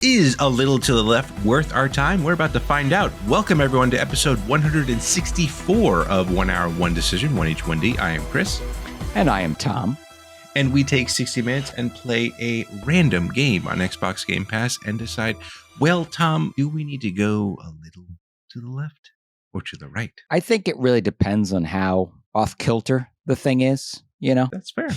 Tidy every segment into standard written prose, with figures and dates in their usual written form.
Is A Little to the Left worth our time? We're about to find out. Welcome, everyone, to episode 164 of 1 Hour, 1 Decision, 1H1D. I am Chris. And I am Tom. And we take 60 minutes and play a random game on Xbox Game Pass and decide, well, Tom, do we need to go a little to the left or to the right? I think it really depends on how off-kilter the thing is, you know? That's fair.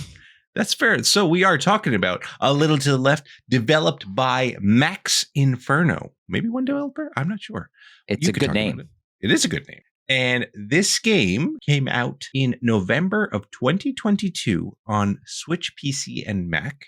That's fair. So we are talking about A Little to the Left, developed by Max Inferno. Maybe one developer? I'm not sure. It's a good name. It is a good name. And this game came out in November of 2022 on Switch, PC, and Mac.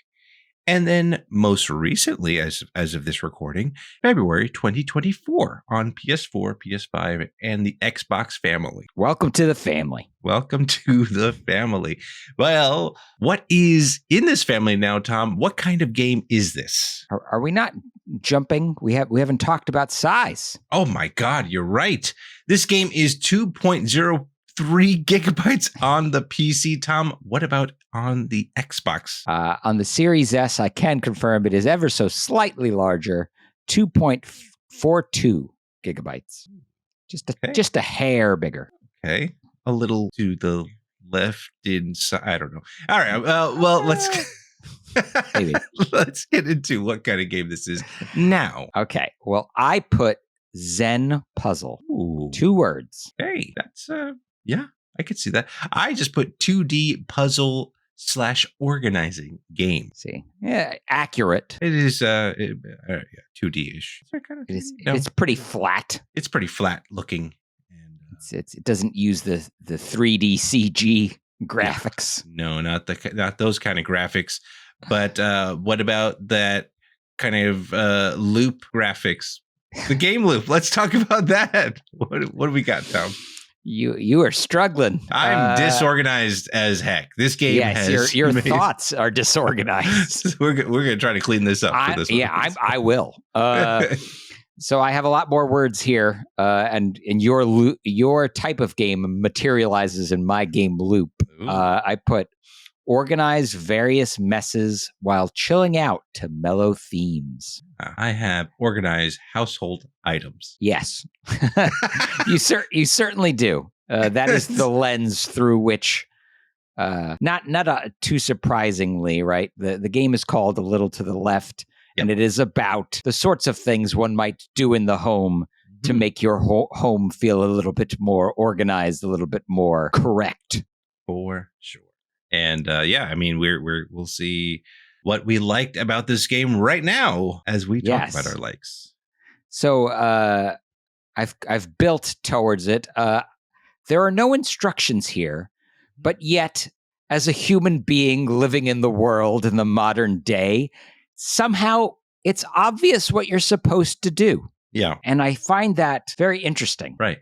And then most recently, as of this recording, February 2024 on PS4, PS5, and the Xbox family. Welcome to the family. Welcome to the family. Well, what is in this family now, Tom? What kind of game is this? Are we not jumping? We haven't talked about size. Oh my God, you're right. This game is 2.03 gigabytes on the PC, Tom. What about on the Xbox? On the Series S, I can confirm it is ever so slightly larger, 2.42 gigabytes. Just a hair bigger. Okay. A little to the left inside. I don't know. All right. Well, let's let's get into what kind of game this is now. Okay. Well, I put Zen Puzzle. Ooh. 2 words. Hey, that's yeah, I could see that. I just put 2D puzzle / organizing game. See, yeah, accurate. It is 2D-ish. It's pretty flat. It's pretty flat looking. And it doesn't use the 3D CG graphics. No, not those kind of graphics. But what about that kind of loop graphics? The game loop. Let's talk about that. What do we got, Tom? You are struggling. I'm disorganized as heck. This game has your thoughts are disorganized. we're gonna try to clean this up for this one. Yeah, I will. So I have a lot more words here, and your type of game materializes in my game loop. I put organize various messes while chilling out to mellow themes. I have organized household items. Yes, you certainly do. That is the lens through which, not too surprisingly, right? The game is called A Little to the Left, and it is about the sorts of things one might do in the home to make your home feel a little bit more organized, a little bit more correct. For sure. And I mean, we'll see what we liked about this game right now as we talk about our likes. So I've built towards it. There are no instructions here, but yet, as a human being living in the world in the modern day, somehow it's obvious what you're supposed to do. Yeah, and I find that very interesting. Right.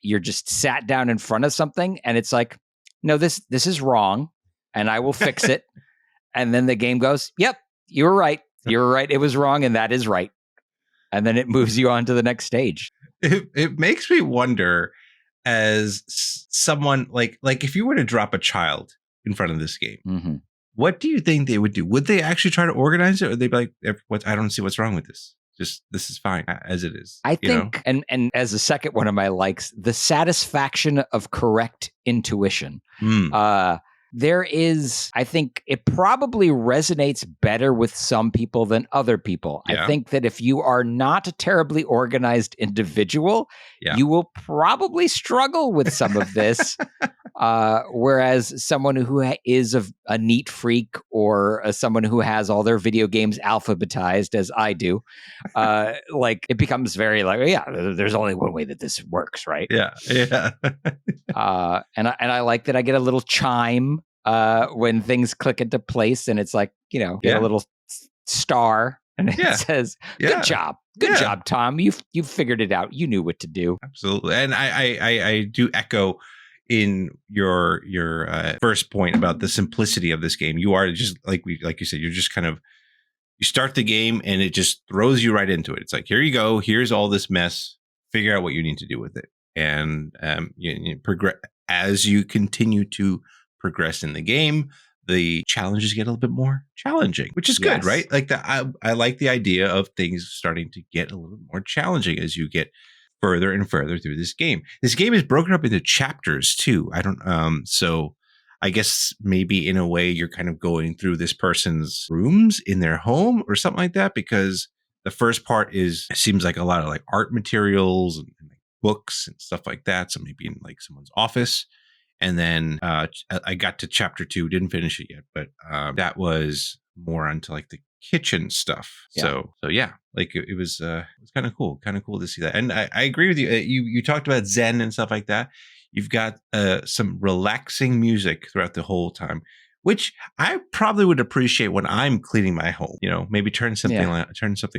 You're just sat down in front of something, and it's like, no, this is wrong, and I will fix it. And then the game goes, yep, you were right. You were right. It was wrong, and that is right. And then it moves you on to the next stage. It makes me wonder, as someone like if you were to drop a child in front of this game, what do you think they would do? Would they actually try to organize it, or they'd be like, I don't see what's wrong with this. Just this is fine as it is. I think, and as a second one of my likes, the satisfaction of correct intuition. There is, I think it probably resonates better with some people than other people. Yeah. I think that if you are not a terribly organized individual, you will probably struggle with some of this. Whereas someone who is a neat freak, or someone who has all their video games alphabetized, as I do, like it becomes very like, there's only one way that this works, right? Yeah. And I like that I get a little chime when things click into place, and it's like, get a little star, and it says, "Good job, good job, Tom. You figured it out. You knew what to do." Absolutely, and I do echo in your first point about the simplicity of this game. You are just like you said, you're just kind of, you start the game and it just throws you right into it. It's like, here you go. Here's all this mess. Figure out what you need to do with it, and you progress as you continue to progress in the game. the challenges get a little bit more challenging, which is good, right? Like I like the idea of things starting to get a little more challenging as you get further and further through this game. This game is broken up into chapters too. I don't so I guess maybe in a way you're kind of going through this person's rooms in their home or something like that, because the first part seems like a lot of like art materials and like books and stuff like that. So maybe in like someone's office. And then I got to chapter 2, didn't finish it yet, but that was more onto like the kitchen stuff. Yeah. So yeah, like it was kind of cool to see that. And I agree with you. You talked about Zen and stuff like that. You've got some relaxing music throughout the whole time, which I probably would appreciate when I'm cleaning my home. You know, maybe turn something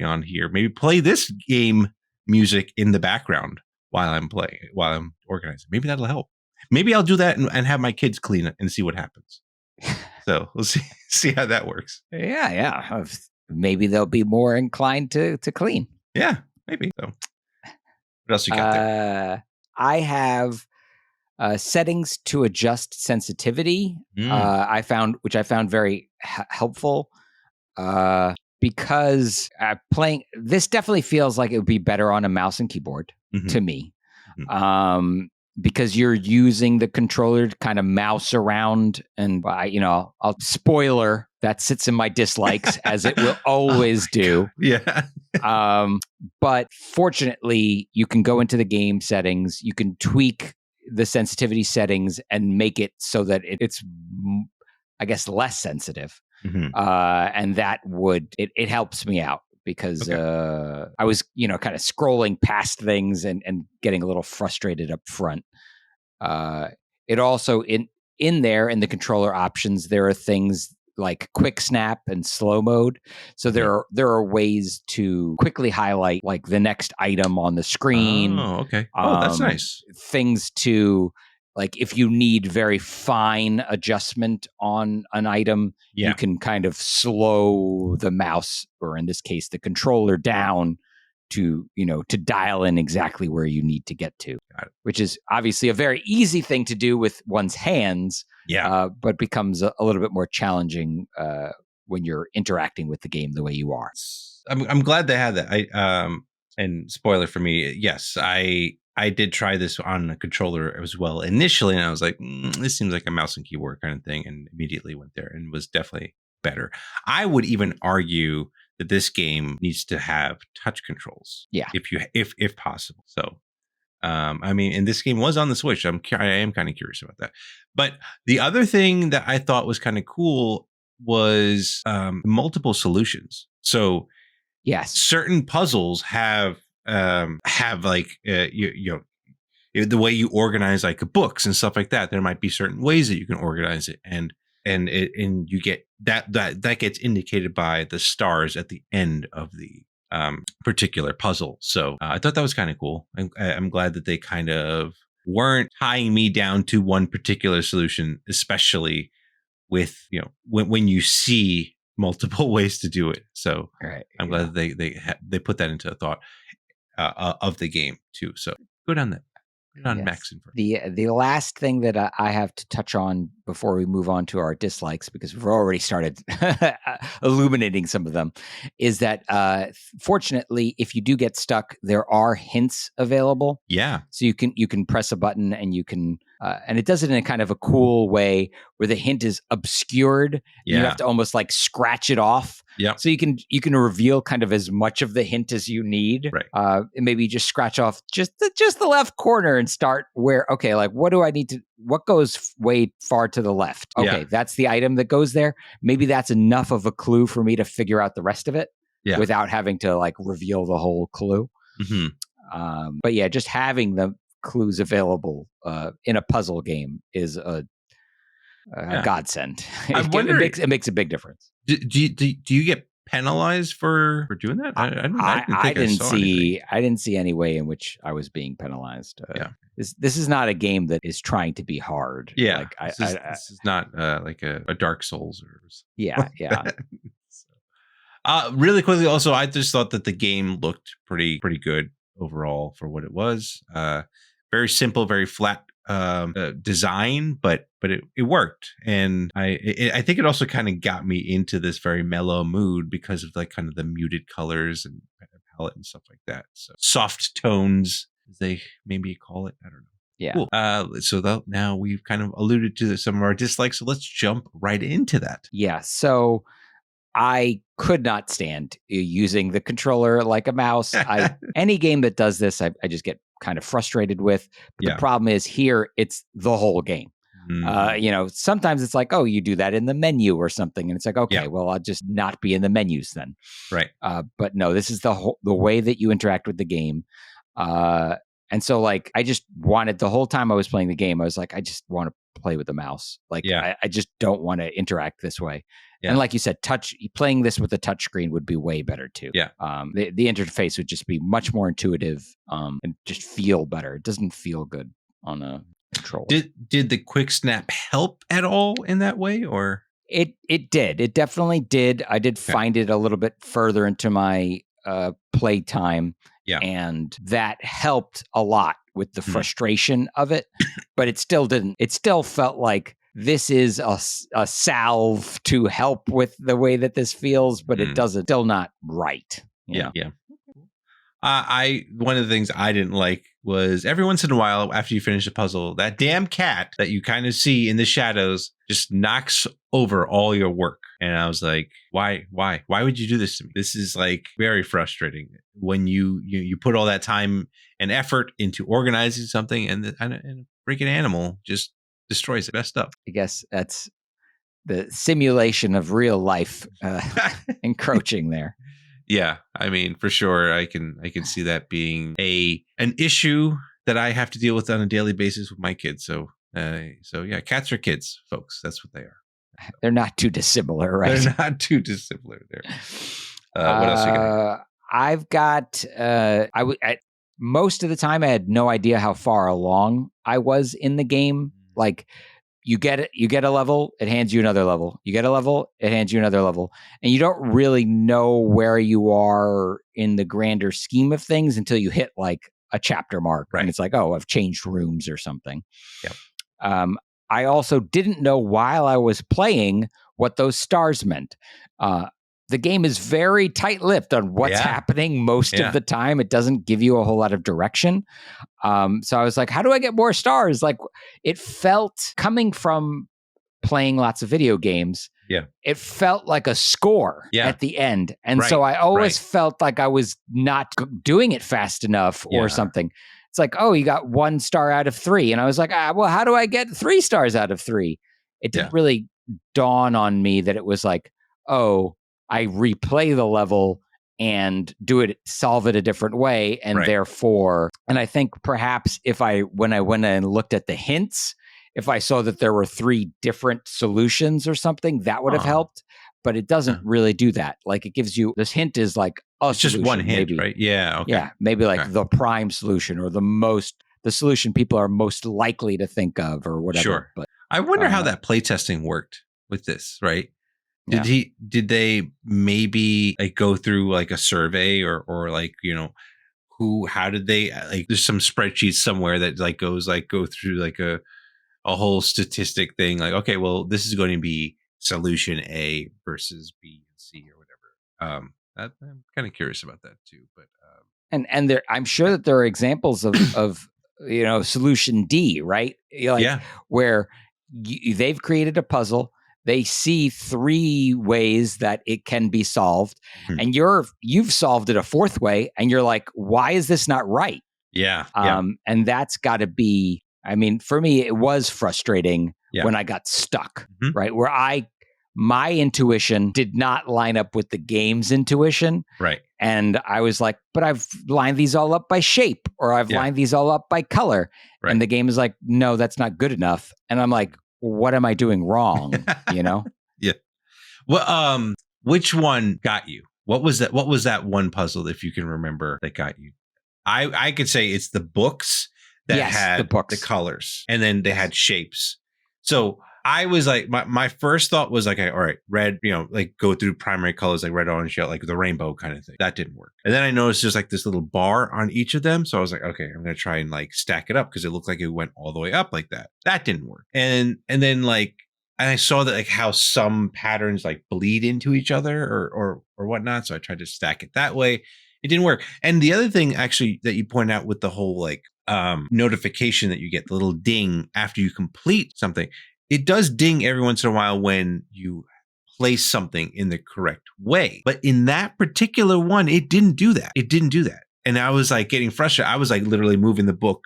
on here. Maybe play this game music in the background while I'm organizing. Maybe that'll help. Maybe I'll do that and have my kids clean it and see what happens. So we'll see how that works. Yeah. Maybe they'll be more inclined to clean. Yeah, maybe. So what else you got there? I have settings to adjust sensitivity. Which I found very helpful. Because playing this definitely feels like it would be better on a mouse and keyboard to me. Because you're using the controller to kind of mouse around, and I'll spoiler that sits in my dislikes as it will always do. God. Yeah. But fortunately, you can go into the game settings, you can tweak the sensitivity settings and make it so that it's, I guess, less sensitive. And that it helps me out. Because I was, kind of scrolling past things and getting a little frustrated up front. It also in there in the controller options, there are things like quick snap and slow mode. So there are ways to quickly highlight like the next item on the screen. Oh, okay. Oh, that's nice. Things to, like, if you need very fine adjustment on an item, you can kind of slow the mouse, or in this case, the controller down to dial in exactly where you need to get to, which is obviously a very easy thing to do with one's hands, but becomes a little bit more challenging when you're interacting with the game the way you are. I'm glad they had that. And spoiler for me, yes, I did try this on a controller as well initially, and I was like, this seems like a mouse and keyboard kind of thing, and immediately went there and was definitely better. I would even argue that this game needs to have touch controls, if possible. So, I mean, and this game was on the Switch. I am kind of curious about that. But the other thing that I thought was kind of cool was multiple solutions. So, yes, certain puzzles have like the way you organize like books and stuff like that. There might be certain ways that you can organize it, and you get that gets indicated by the stars at the end of the particular puzzle. So I thought that was kind of cool. I'm glad that they kind of weren't tying me down to one particular solution, especially with when you see multiple ways to do it. So I'm glad that they put that into thought of the game too. So good on that. Good on Max Inferno. The last thing that I have to touch on before we move on to our dislikes, because we've already started illuminating some of them, is that fortunately, if you do get stuck, there are hints available. Yeah. So you can press a button and you can and it does it in a kind of a cool way where the hint is obscured. You have to almost like scratch it off. Yeah. So you can reveal kind of as much of the hint as you need. Right. And maybe just scratch off just the left corner and start where, okay, like what do I need to, what goes way far to the left? Okay, that's the item that goes there. Maybe that's enough of a clue for me to figure out the rest of it without having to like reveal the whole clue. But yeah, just having the clues available in a puzzle game is a godsend. It makes a big difference. Do you get penalized for doing that? I didn't see any way in which I was being penalized. This is not a game that is trying to be hard. Yeah, this is not like a Dark Souls or yeah. Really quickly, also, I just thought that the game looked pretty good overall for what it was. Very simple, very flat design, but it worked. And I think it also kind of got me into this very mellow mood because of like kind of the muted colors and palette and stuff like that. So soft tones, as they maybe call it. I don't know. Yeah. Cool. So now we've kind of alluded to some of our dislikes. So let's jump right into that. Yeah. So I could not stand using the controller like a mouse. Any game that does this, I just get kind of frustrated with. But the problem is here, it's the whole game. Sometimes it's like, oh, you do that in the menu or something. And it's like, okay, well, I'll just not be in the menus then. Right. But no, this is the way that you interact with the game. And so like, I just wanted the whole time I was playing the game, I was like, I just want to play with the mouse. Like, I just don't want to interact this way. Yeah. And like you said, playing this with a touch screen would be way better too. Yeah. The interface would just be much more intuitive and just feel better. It doesn't feel good on a controller. Did the quick snap help at all in that way, or? It did. It definitely did. I did find it a little bit further into my play time. Yeah. And that helped a lot with the frustration of it, but it still didn't. It still felt like this is a salve to help with the way that this feels, but it doesn't. Still not right. Yeah. One of the things I didn't like was every once in a while after you finish a puzzle, that damn cat that you kind of see in the shadows just knocks over all your work. And I was like, why would you do this to me? This is like very frustrating when you put all that time and effort into organizing something and a freaking animal just destroys it. Messed up. I guess that's the simulation of real life encroaching there. Yeah, I mean, for sure, I can see that being an issue that I have to deal with on a daily basis with my kids. So yeah, cats are kids, folks. That's what they are. They're not too dissimilar, right? They're not too dissimilar there. What else you got? I've got. Most of the time, I had no idea how far along I was in the game. Like, you get a level, it hands you another level. You get a level, it hands you another level. And you don't really know where you are in the grander scheme of things until you hit like a chapter mark. Right. And it's like, oh, I've changed rooms or something. Yep. I also didn't know while I was playing what those stars meant. The game is very tight-lipped on what's happening most of the time. It doesn't give you a whole lot of direction. So I was like, how do I get more stars? Like, it felt, coming from playing lots of video games, it felt like a score at the end. And so I always felt like I was not doing it fast enough or something. It's like, oh, you got 1 star out of 3. And I was like, well, how do I get 3 stars out of 3? It didn't really dawn on me that it was like, oh, I replay the level and solve it a different way. And therefore, and I think perhaps when I went and looked at the hints, if I saw that there were 3 different solutions or something, that would have helped. But it doesn't really do that. Like, it gives you, this hint is like it's just one hint, maybe. Right? Yeah. Okay. Yeah. Maybe like the prime solution or the solution people are most likely to think of or whatever. Sure. But I wonder how that playtesting worked with this, right? Did they maybe like go through like a survey or like, how did they, like, there's some spreadsheet somewhere that like go through like a whole statistic thing. Like, okay, well, this is going to be solution A versus B and C or whatever. I'm kind of curious about that too, but and there, I'm sure that there are examples of solution D, right? Where they've created a puzzle. They see 3 ways that it can be solved, and you've solved it a 4th way, and you're like, why is this not right? Yeah. And that's got to be, I mean, for me, it was frustrating when I got stuck, right? Where my intuition did not line up with the game's intuition. Right. And I was like, but I've lined these all up by shape, or I've lined these all up by color. Right. And the game is like, no, that's not good enough. And I'm like, what am I doing wrong? Yeah. Well, which one got you? What was that one puzzle, if you can remember, that got you? I could say it's the books that had the colors, and then they had shapes. So I was like, my first thought was like, all right, red, like go through primary colors like red, orange, yellow, like the rainbow kind of thing. That didn't work. And then I noticed there's like this little bar on each of them. So I was like, okay, I'm going to try and like stack it up because it looked like it went all the way up like that. That didn't work. And then like, and I saw that like how some patterns like bleed into each other or whatnot. So I tried to stack it that way. It didn't work. And the other thing actually that you point out with the whole like notification that you get, the little ding after you complete something, it does ding every once in a while when you place something in the correct way. But in that particular one, it didn't do that. It didn't do that. And I was like getting frustrated. I was like literally moving the book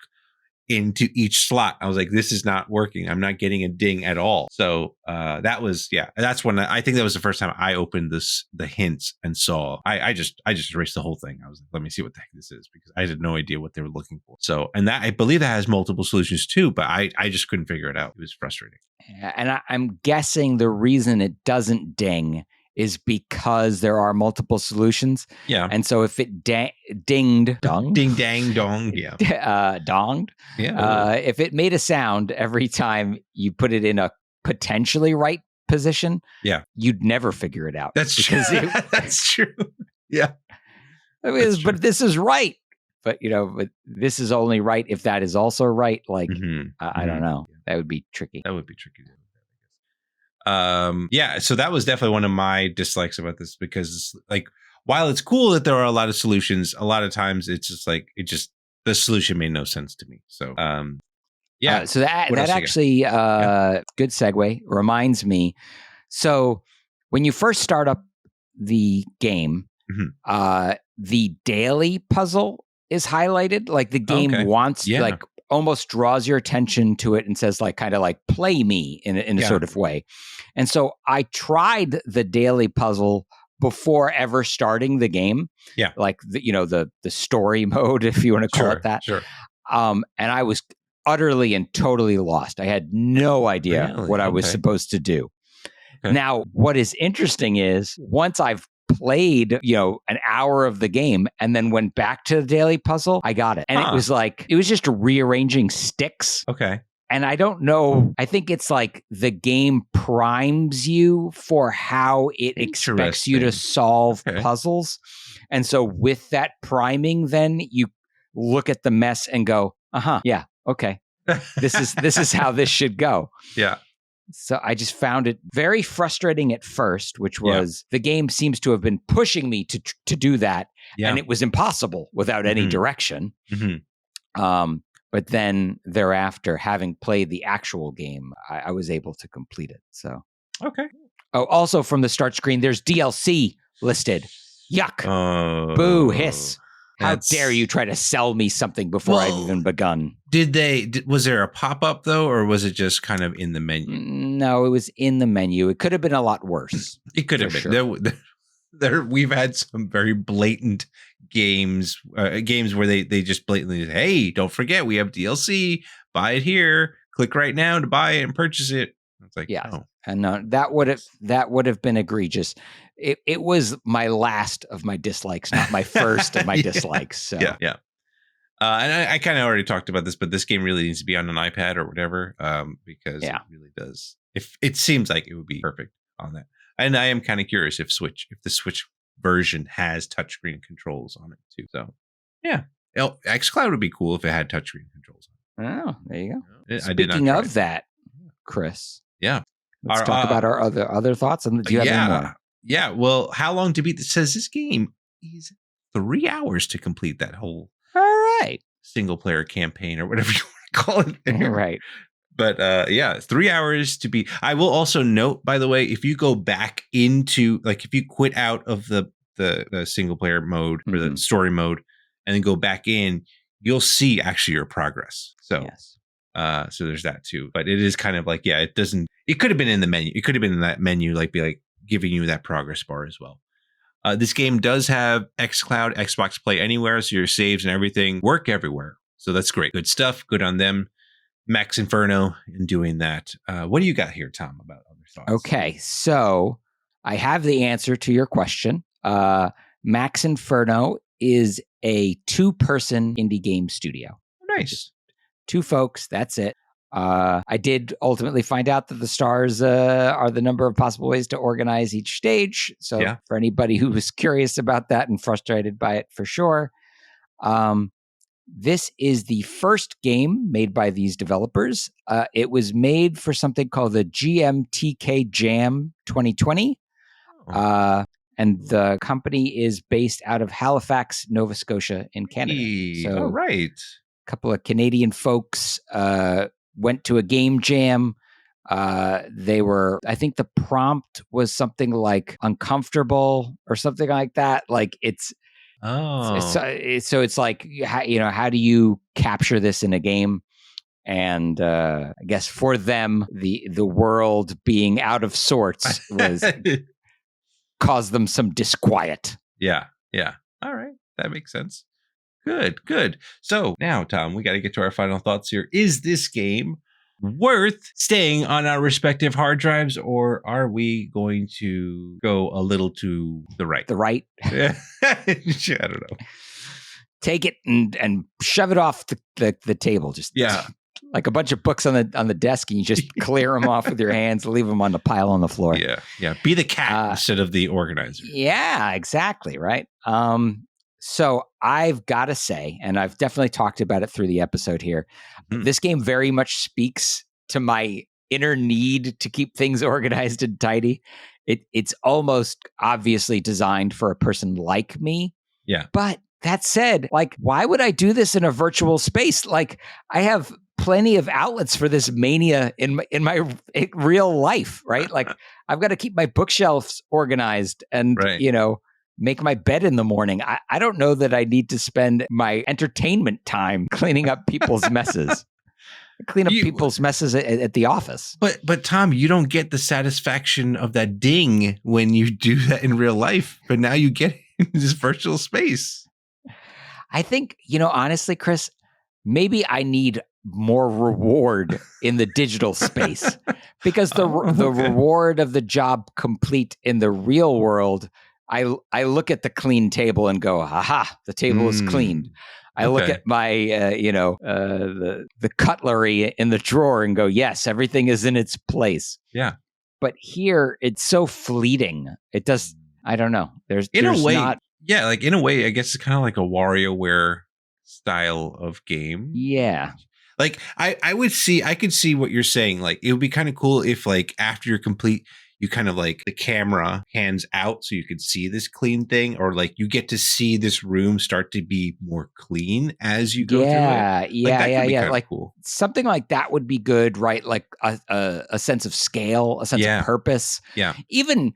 into each slot. I was like, this is not working. I'm not getting a ding at all. So that was, that's when I think that was the first time I opened the hints and saw, I just erased the whole thing. I was like, let me see what the heck this is, because I had no idea what they were looking for. So, and that, I believe that has multiple solutions too, but I just couldn't figure it out. It was frustrating. And I'm guessing the reason it doesn't ding is because there are multiple solutions. Yeah. And so if it dinged, ding, dang, dong, donged, if it made a sound every time you put it in a potentially right position, you'd never figure it out. That's true. That's true. Yeah. But this is right. But but this is only right if that is also right. Like, I don't know. That would be tricky. That would be tricky. So that was definitely one of my dislikes about this, because like, while it's cool that there are a lot of solutions, a lot of times it's just like, the solution made no sense to me. So, so that actually, good segue, reminds me. So when you first start up the game, the daily puzzle is highlighted. Like the game wants, like, almost draws your attention to it and says, like, kind of like, play me in a sort of way. And so I tried the daily puzzle before ever starting the game. Yeah. Like the story mode, if you want to call it that. Sure. And I was utterly and totally lost. I had no idea what I was supposed to do. Okay. Now, what is interesting is once I've played, an hour of the game and then went back to the daily puzzle, I got it. And it was just rearranging sticks. Okay. And I don't know, I think it's like the game primes you for how it expects you to solve puzzles. And so with that priming, then you look at the mess and go, yeah, okay. This is how this should go. Yeah. So I just found it very frustrating at first, which was the game seems to have been pushing me to do that. Yeah. And it was impossible without any direction. But then thereafter, having played the actual game, I was able to complete it. So, okay. Oh, also from the start screen, there's DLC listed. Yuck. Boo, hiss. How dare you try to sell me something before I've even begun? Was there a pop-up though, or was it just kind of in the menu? No, it was in the menu. It could have been a lot worse. It could have been. Sure. We've had some very blatant games where they just blatantly say, hey, don't forget, we have DLC. Buy it here. Click right now to buy it and purchase it. It's like, oh. And that would have been egregious. It was my last of my dislikes, not my first of my dislikes. So. Yeah. And I kind of already talked about this, but this game really needs to be on an iPad or whatever, because it really does. If it seems like it would be perfect on that. And I am kind of curious if the Switch version has touchscreen controls on it too. So yeah, xCloud would be cool if it had touchscreen controls on it. Oh, there you go. Speaking of that, Chris. Yeah. Let's talk about our other thoughts. And do you have any more? Yeah. Well, how long to beat this? Says this game is 3 hours to complete that whole single player campaign or whatever you want to call it there. Right. But 3 hours to beat. I will also note, by the way, if you go back into, like, if you quit out of the single player mode or the story mode and then go back in, you'll see actually your progress. So yes. So there's that too. But it is kind of like, it could have been in the menu. It could have been in that menu, like giving you that progress bar as well. This game does have xCloud, Xbox Play Anywhere, so your saves and everything work everywhere. So that's great. Good stuff. Good on them. Max Inferno in doing that. What do you got here, Tom, about other thoughts? Okay, so I have the answer to your question. Max Inferno is a 2-person indie game studio. Nice. 2 folks, that's it. I did ultimately find out that the stars are the number of possible ways to organize each stage. So for anybody who was curious about that and frustrated by it, for sure. This is the first game made by these developers. It was made for something called the GMTK Jam 2020. And the company is based out of Halifax, Nova Scotia in Canada. So, right. A couple of Canadian folks went to a game jam. They were, I think the prompt was something like uncomfortable or something like that. Like so it's like, how do you capture this in a game? And I guess for them, the world being out of sorts was caused them some disquiet. Yeah. All right. That makes sense. Good. So now, Tom, we got to get to our final thoughts here. Is this game worth staying on our respective hard drives, or are we going to go a little to the right? The right? I don't know. Take it and shove it off the table. Just like a bunch of books on the desk, and you just clear them off with your hands, leave them on the pile on the floor. Yeah. Be the cat instead of the organizer. Yeah, exactly. Right. So I've got to say, and I've definitely talked about it through the episode here, this game very much speaks to my inner need to keep things organized and tidy. It's almost obviously designed for a person like me. Yeah. But that said, like, why would I do this in a virtual space? Like, I have plenty of outlets for this mania in my real life, right? Like, I've got to keep my bookshelves organized and, make my bed in the morning. I don't know that I need to spend my entertainment time cleaning up people's messes. Clean up people's messes at the office. But Tom, you don't get the satisfaction of that ding when you do that in real life. But now you get it in this virtual space. I think, honestly, Chris, maybe I need more reward in the digital space because the reward of the job complete in the real world, I look at the clean table and go, aha, the table is cleaned. I look at my, the cutlery in the drawer and go, yes, everything is in its place. Yeah. But here, it's so fleeting. It does, I don't know. There's a way, not. Yeah, like in a way, I guess it's kind of like a WarioWare style of game. Yeah. Like I could see what you're saying. Like it would be kind of cool if like after you're complete, you kind of like the camera hands out so you could see this clean thing, or like you get to see this room start to be more clean as you go through it. Yeah. Like cool. Something like that would be good, right? Like a sense of scale, a sense of purpose. Yeah. Even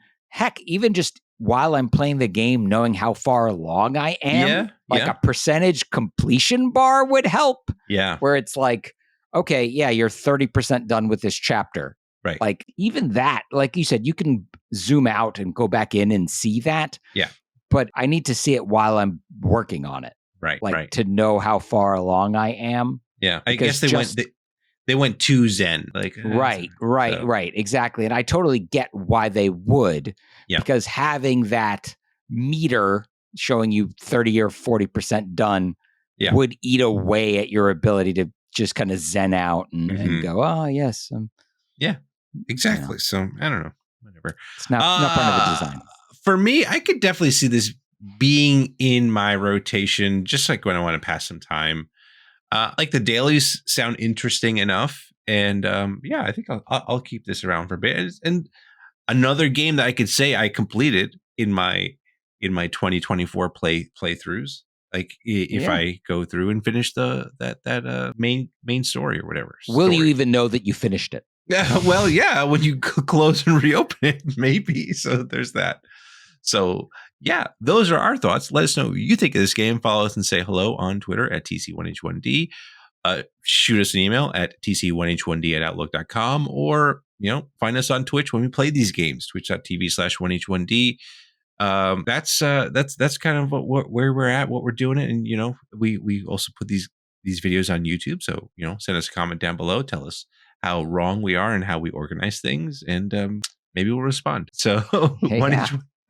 just while I'm playing the game, knowing how far along I am, a percentage completion bar would help. Yeah. Where it's like, okay, you're 30% done with this chapter. Right. Like even that, like you said, you can zoom out and go back in and see that. Yeah. But I need to see it while I'm working on it. Right. Like to know how far along I am. Yeah. I guess they went too zen. Like Right. Exactly. And I totally get why they would. Yeah. Because having that meter showing you 30 or 40% done would eat away at your ability to just kind of zen out and go, oh yes. Yeah. Exactly. So I don't know. Whatever. It's not part of the design. For me, I could definitely see this being in my rotation, just like when I want to pass some time. Like the dailies sound interesting enough, and I think I'll keep this around for a bit. And another game that I could say I completed in my 2024 playthroughs. Like if I go through and finish that main story or whatever. Will you even know that you finished it? Well, yeah, when you close and reopen it, maybe. So there's that. So yeah, those are our thoughts. Let us know what you think of this game. Follow us and say hello on Twitter at TC1H1D. Shoot us an email at TC1H1D@outlook.com, or find us on Twitch when we play these games, twitch.tv/1H1D. That's kind of where we're at, what we're doing it. And we also put these videos on YouTube. So send us a comment down below. Tell us how wrong we are and how we organize things, and maybe we'll respond. So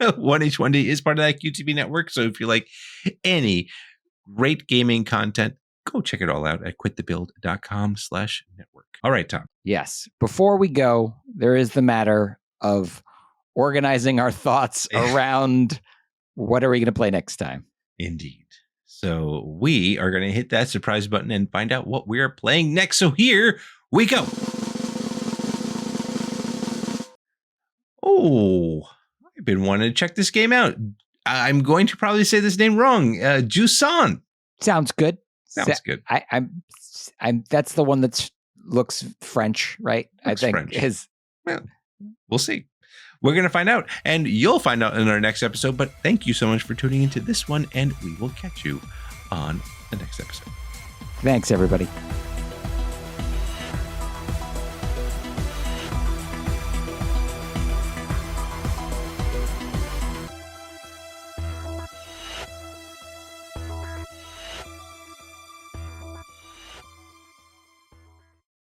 1H1D is part of that QTV network. So if you like any great gaming content, go check it all out at quitthebuild.com/network. All right, Tom. Yes. Before we go, there is the matter of organizing our thoughts around what are we going to play next time? Indeed. So we are going to hit that surprise button and find out what we are playing next. So here we go. Oh, I've been wanting to check this game out. I'm going to probably say this name wrong. Jusan. Sounds good. Sounds good. I'm. That's the one that looks French, right? Looks I think French. Well, we'll see. We're going to find out, and you'll find out in our next episode. But thank you so much for tuning into this one, and we will catch you on the next episode. Thanks, everybody.